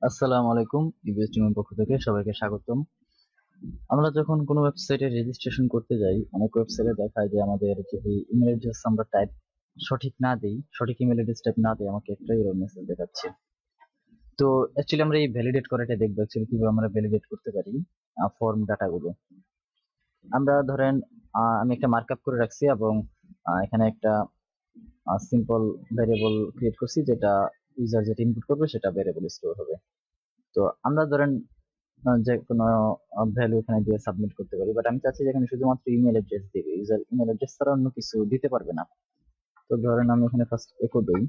আসসালামু আলাইকুম। ইবিএস টিমের পক্ষ থেকে সবাইকে স্বাগতম। আমরা যখন কোনো ওয়েবসাইটে রেজিস্ট্রেশন করতে যাই, অনেক ওয়েবসাইটে দেখায় যে আমাদের যদি ইমেল অ্যাড্রেস আমরা টাইপ সঠিক না দিই, সঠিক ইমেল অ্যাড্রেস টাইপ না দিই, আমাকে একটা এরর মেসেজ দেখাচ্ছে। তো অ্যাকচুয়ালি আমরা এই ভ্যালিডেট করাটা দেখবো অ্যাকচুয়ালি কিভাবে আমরা ভ্যালিডেট করতে পারি ফর্ম ডাটাগুলো। আমরা ধরেন আমি একটা মার্কআপ করে রাখছি এবং এখানে একটা সিম্পল ভ্যারিয়েবল ক্রিয়েট করছি, যেটা ইউজার যেটা ইনপুট করবে সেটা ভ্যারিয়েবল স্টোর হবে। তো আমরা ধরেন যে কোনো ভ্যালু এখানে দিয়ে সাবমিট করতে পারি, বাট আমি চাচ্ছি যে এখানে শুধুমাত্র ইমেল অ্যাড্রেস দিবে, ইউজার ইমেল অ্যাড্রেস ছাড়া অন্য কিছু দিতে পারবে না। তো ধরেন আমি এখানে ফার্স্ট ইকো দেই।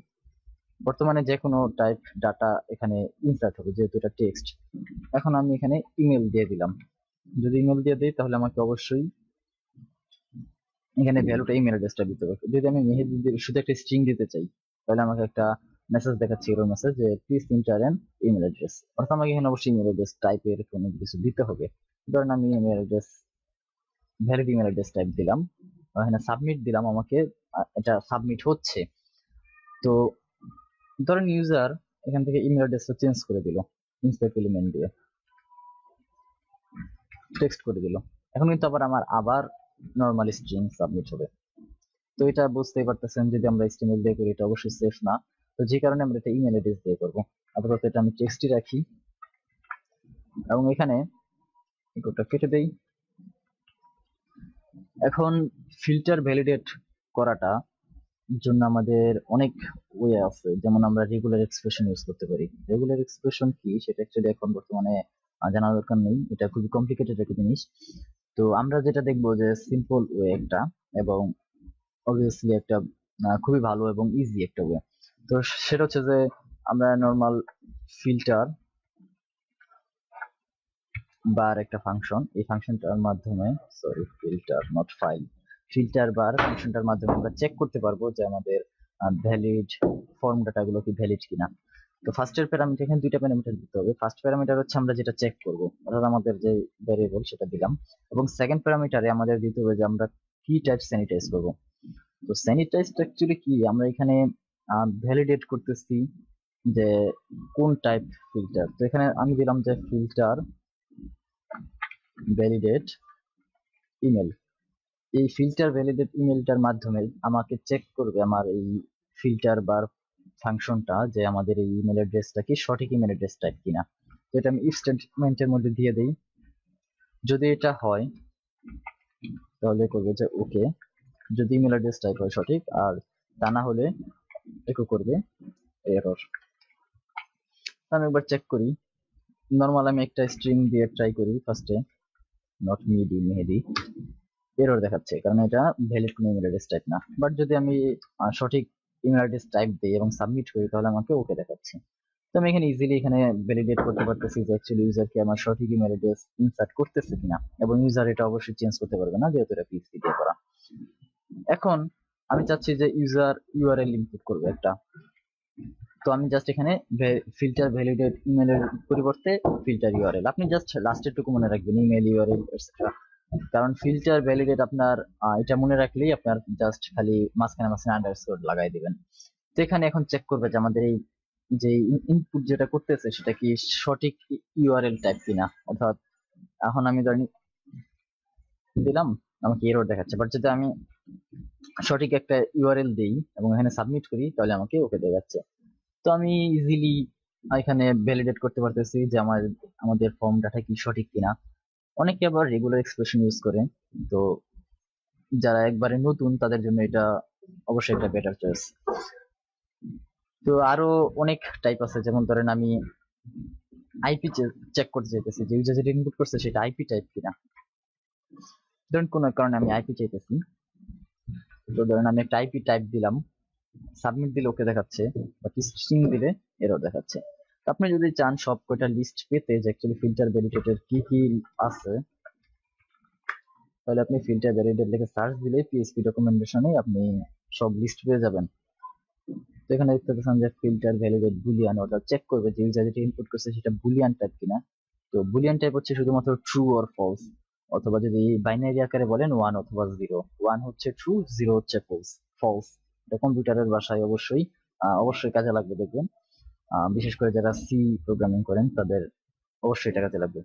বর্তমানে যে কোনো টাইপ ডাটা এখানে ইনসার্ট হবে, যেহেতু এটা টেক্সট। এখন আমি এখানে ইমেল দিয়ে দিলাম। যদি ইমেল দিয়ে দিই তাহলে আমাকে অবশ্যই এখানে ভ্যালুটা ইমেল অ্যাড্রেসটা দিতে হবে। যদি আমি মেহেদি শুধু একটা স্ট্রিং দিতে চাই, তাহলে আমাকে একটা মেসেজ দেখাচ্ছে, এরর মেসেজ, যে please enter N email address. অর্থাৎ আমাকে এখানে অবশ্যই ইমেল অ্যাড্রেস টাইপের কোনো কিছু দিতে হবে। ধরেন আমি email address valid email address type দিলাম, এখানে সাবমিট দিলাম, আমাকে এটা সাবমিট হচ্ছে। তো ধরেন ইউজার এখান থেকে ইমেল অ্যাড্রেসটা চেঞ্জ করে দিল, ইনস্পেক্ট এলিমেন্ট দিয়ে টেক্সট করে দিল। এখন কিন্তু আবার নর্মাল স্ট্রিং সাবমিট হবে। তো এটা বুঝতেই পারতেছেন, যদি আমরা HTML দিয়ে করি এটা অবশ্যই সেফ না। তো যে কারণে আমরা এটা ইমেল অ্যাড্রেস দিয়ে করবো। আপাতত এটা আমি টেক্সটই রাখি এবং এখানে কোডটা কেটে দেই। এখন ফিল্টার ভ্যালিডেট করাটা জন্য আমাদের অনেক ওয়ে আছে, যেমন আমরা রেগুলার এক্সপ্রেশন ইউজ করতে পারি। রেগুলার এক্সপ্রেশন কি সেটা অ্যাকচুয়ালি এখন বর্তমানে জানার দরকার নেই, এটা খুবই কমপ্লিকেটেড একটা জিনিস। তো আমরা যেটা দেখবো যে সিম্পল ওয়ে একটা, এবং অবভিয়াসলি একটা খুবই ভালো এবং ইজি একটা ওয়ে। তো সেটা হচ্ছে যে আমরা নর্মাল ফিল্টার বার একটা ফাংশন, এই ফাংশনটার মাধ্যমে, sorry filter not file, filter বার ফাংশনটার মাধ্যমে আমরা চেক করতে পারবো যে আমাদের ভ্যালিড ফর্ম ডাটাগুলো কি ভ্যালিড কিনা। তো ফার্স্টের প্যারামিটার, এখানে দুইটা প্যারামিটার দিতে হবে। ফার্স্ট প্যারামিটার হচ্ছে আমরা যেটা চেক করব, অর্থাৎ আমাদের যে ভ্যারিয়েবল সেটা দিলাম, এবং সেকেন্ড প্যারামিটারে আমাদের দিতে হবে যে আমরা কি টাইপ স্যানিটাইজ করব। তো স্যানিটাইজ অ্যাকচুয়ালি কি, আমরা এখানে ভ্যালিডেট করতেছি যে কোন টাইপ ফিল্টার। তো এখানে আমি দিলাম যে ফিল্টার ভ্যালিডেট ইমেল। এই ফিল্টার ভ্যালিডেট ইমেলটার মাধ্যমে আমাকে চেক করবে আমার এই ফিল্টার বার ফাংশনটা, যে আমাদের এই ইমেল অ্যাড্রেসটা কি সঠিক ইমেল অ্যাড্রেস টাইপ কিনা। তো এটা আমি ইফ স্টেটমেন্টের মধ্যে দিয়ে দেই। যদি এটা হয় তাহলে করবে যে ওকে, যদি ইমেল অ্যাড্রেস টাইপ হয় সঠিক, আর তা না হলে ইকো করবে এরর। আমি একবার চেক করি। নর্মাল আমি একটা স্ট্রিং দিয়ে ট্রাই করি ফার্স্টে, নট মেহেদি। এরর দেখাচ্ছে কারণ এটা ভ্যালিড কোনো ইমেল অ্যাড্রেস টাইপ না। বাট যদি আমি সঠিক ইমেল অ্যাড্রেস টাইপ দিই এবং সাবমিট করি তাহলে আমাকে ওকে দেখাচ্ছে। তো আমি এখানে ইজিলি এখানে ভ্যালিডেট করতে পারতেছি যে অ্যাকচুয়ালি ইউজারকে আমার সঠিক ইমেল অ্যাড্রেস ইনসার্ট করতেছে কিনা, এবং ইউজার এটা অবশ্যই চেঞ্জ করতে পারবে না যেহেতু এটা পিএইচপি দিয়ে করা। এখন আমি চাচ্ছি যে ইউজার ইউআরএল ইনপুট করবে একটা। তো আমি জাস্ট এখানে ফিল্টার ভ্যালিডেট ইমেলের পরিবর্তে ফিল্টার ইউআরএল, আপনি জাস্ট লাস্টের টুকু মনে রাখবেন, ইমেল ইউআরএল এটসেট্রা। কারণ ফিল্টার ভ্যালিডেট আপনার এটা মনে রাখলেই আপনার জাস্ট খালি মাঝখানে মাঝখানে আন্ডারস্কোর লাগাই দিবেন। তো এখানে এখন চেক করবে যে আমাদের এই যে ইনপুট যেটা করতেছে সেটা কি সঠিক ইউআরএল টাইপ কিনা। অর্থাৎ এখন আমি ধরেন দিলাম, আমাকে এরর দেখাচ্ছে, বাট যদি আমি সঠিক একটা ইউআরএল দেই এবং এখানে সাবমিট করি তাহলে আমাকে ওকে দেখাচ্ছে। তো আমি ইজিলি এখানে ভ্যালিডেট করতে পারতেছি যে আমাদের ফর্ম ডাটা কি সঠিক কিনা। অনেকে আবার রেগুলার এক্সপ্রেশন ইউজ করে, তো যারা একবারে নতুন তাদের জন্য এটা অবশ্যই একটা বেটার চয়েস। তো আরো অনেক টাইপ আছে, যেমন ধরেন আমি আইপি চেক করতে চাইতেছি যে ইউজার যেটা ইনপুট করছে সেটা আইপি টাইপ কিনা। ধরেন কোনো কারণে আমি আইপি চাইতেছি, তো ধরেন আমি একটা আইপি টাইপ দিলাম, সাবমিট দিলে ওকে দেখাচ্ছে, বাকি স্ট্রিং দিলে এরর দেখাচ্ছে। আপনি যদি চান সব কয়টা লিস্ট পেতে যে অ্যাকচুয়ালি ফিল্টার ভ্যালিডেটের কি কি আছে, তাহলে আপনি ফিল্টার ভ্যালিডেট লিখে সার্চ দিলে পিএইচপি ডকুমেন্টেশনে আপনি সব লিস্ট পেয়ে যাবেন। তো এখানে দেখতে পাচ্ছেন যে ফিল্টার ভ্যালিডেট বুলিয়ান, ওটা চেক করবে যে ইউজার যেটা ইনপুট করছে সেটা বুলিয়ান টাইপ কিনা। তো বুলিয়ান টাইপ হচ্ছে শুধুমাত্র ট্রু অর ফলস, অথবা যদি বাইনারি আকারে বলেন 1 অথবা 0। 1 হচ্ছে ট্রু, 0 হচ্ছে ফলস। এটা কম্পিউটারের ভাষায় অবশ্যই কাজে লাগবে দেখবেন। বিশেষ করে যারা সি প্রোগ্রামিং করেন তাদের অবশ্যই এটা কাজে লাগবে।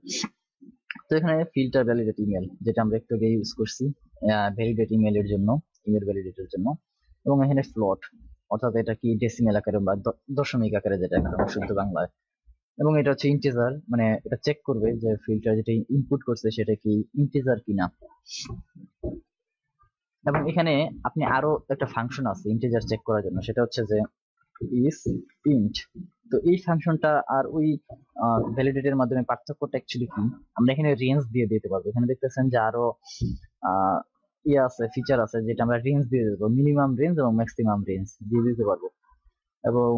তো এখানে ফিল্টার ভ্যালিডেট ইমেল, যেটা আমরা একটু আগে ইউজ করছি ভ্যালিডেট ইমেলের জন্য, ইমেল ভ্যালিডেটের জন্য। এবং এখানে ফ্লোট, অর্থাৎ এটা কি ডেসিমেল আকারে বা দশমিক আকারে, যেটা একদম শুদ্ধ বাংলায়। এবং এটা হচ্ছে ইন্টিজার, মানে এটা চেক করবে যে ফিল্টার যেটা ইনপুট করছে সেটা কি ইন্টিজার কিনা। এবং এখানে আপনি আরো একটা ফাংশন আছে ইন্টিজার চেক করার জন্য, সেটা হচ্ছে যে ইস ইন্ট। তো এই ফাংশনটা আর ওই ভ্যালিডেটের মাধ্যমে পার্থক্যটা অ্যাকচুয়ালি কি, আমরা এখানে রেঞ্জ দিয়ে দিতে পারবো। এখানে দেখতেছেন যে আরো ইয়ে আছে, ফিচার আছে, যেটা আমরা রেঞ্জ দিয়ে দিতে পারবো, মিনিমাম রেঞ্জ এবং ম্যাক্সিমাম রেঞ্জ দিয়ে দিতে পারবো। এবং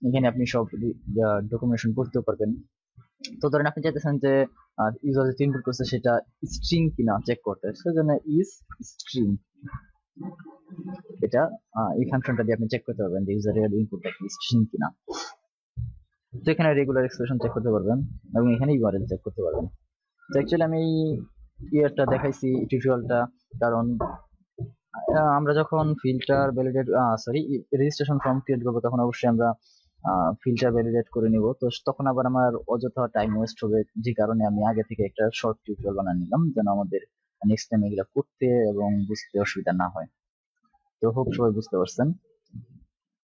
এখানে আপনি সব ডকুমেন্টেশন করতেও পারবেন। তো ধরেন আপনি চাইতেছেন যে ইউজার যে ইনপুট করছে সেটা স্ট্রিং কিনা চেক করতে, সেজন্য ইজ স্ট্রিং, এটা এই ফাংশনটা দিয়ে আপনি চেক করতে পারবেন যে ইউজারের ইনপুটটা কি স্ট্রিং কিনা। তো এখানে রেগুলার এক্সপ্রেশন চেক করতে পারবেন এবং এখানে ইউআরএল চেক করতে পারবেন। তো অ্যাকচুয়ালি আমি ইয়ারটা দেখাইছি টিউটোরিয়ালটা, কারণ আমরা যখন filter validate registration form create করবো তখন অবশ্যই আমরা ফিল্টার ভ্যালিডেট করে নিব। তো তখন আবার আমার অযথা টাইম ওয়েস্ট হবে, যে কারণে আমি আগে থেকে একটা শর্ট টিউটোরিয়াল বানিয়ে নিলাম, যেন আমাদের নেক্সট টাইম এগুলো করতে এবং বুঝতে অসুবিধা না হয়। তো হোপ সবাই বুঝতে পারছেন।